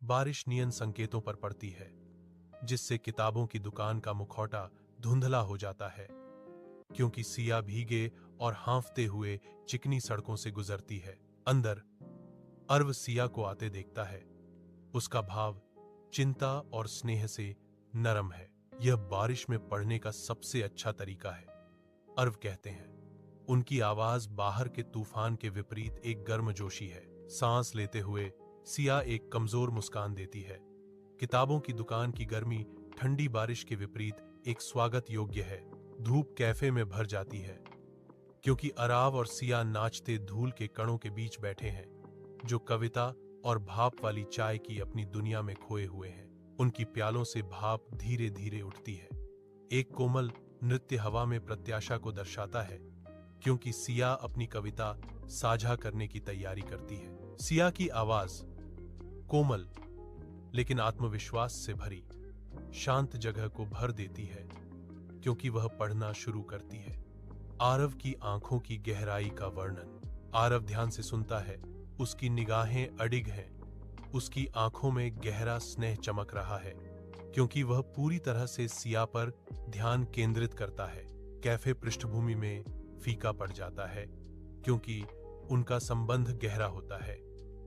बारिश नियन संकेतों पर पड़ती है, जिससे किताबों की दुकान का मुखौटा धुंधला हो जाता है, क्योंकि सिया भीगे और हांफते हुए चिकनी सड़कों से गुजरती है। अंदर अर्व सिया को आते देखता है। उसका भाव चिंता और स्नेह से नरम है। यह बारिश में पढ़ने का सबसे अच्छा तरीका है, अर्व कहते हैं। उनकी आवाज बाहर के तूफान के विपरीत एक गर्मजोशी है। सांस लेते हुए सिया एक कमजोर मुस्कान देती है। किताबों की दुकान की गर्मी ठंडी बारिश के विपरीत एक स्वागत योग्य है। धूप कैफे में भर जाती है, क्योंकि अराव और सिया नाचते धूल के कणों के बीच बैठे हैं, जो कविता और भाप वाली चाय की अपनी दुनिया में खोए हुए हैं। उनकी प्यालों से भाप धीरे धीरे उठती है। एक कोमल नृत्य हवा में प्रत्याशा को दर्शाता है, क्योंकि सिया अपनी कविता साझा करने की तैयारी करती है। सिया की आवाज कोमल लेकिन आत्मविश्वास से भरी शांत जगह को भर देती है, क्योंकि वह पढ़ना शुरू करती है। आरव की आंखों की गहराई का वर्णन। आरव ध्यान से सुनता है। उसकी निगाहें अडिग हैं। उसकी आंखों में गहरा स्नेह चमक रहा है, क्योंकि वह पूरी तरह से सिया पर ध्यान केंद्रित करता है। कैफे पृष्ठभूमि में फीका पड़ जाता है, क्योंकि उनका संबंध गहरा होता है।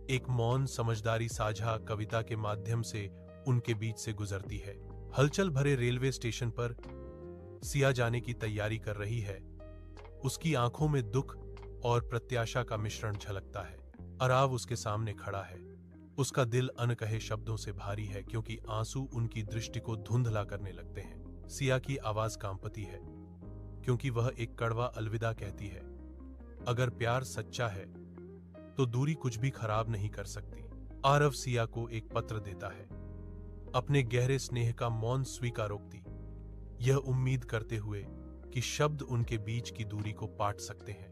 एक मौन समझदारी साझा कविता के माध्यम से उनके बीच से गुजरती है। हलचल भरे रेलवे स्टेशन पर सिया जाने की तैयारी कर रही है। उसकी आंखों में दुख और प्रत्याशा का मिश्रण झलकता है। अराव उसके सामने खड़ा है। उसका दिल अनकहे शब्दों से भारी है, क्योंकि आंसू उनकी दृष्टि को धुंधला करने लगते हैं। सिया की आवाज कांपती है, क्योंकि वह एक कड़वा अलविदा कहती है। अगर प्यार सच्चा है तो दूरी कुछ भी खराब नहीं कर सकती। आरव सिया को एक पत्र देता है, अपने गहरे स्नेह का मौन स्वीकारोक्ति, यह उम्मीद करते हुए कि शब्द उनके बीच की दूरी को पाट सकते हैं।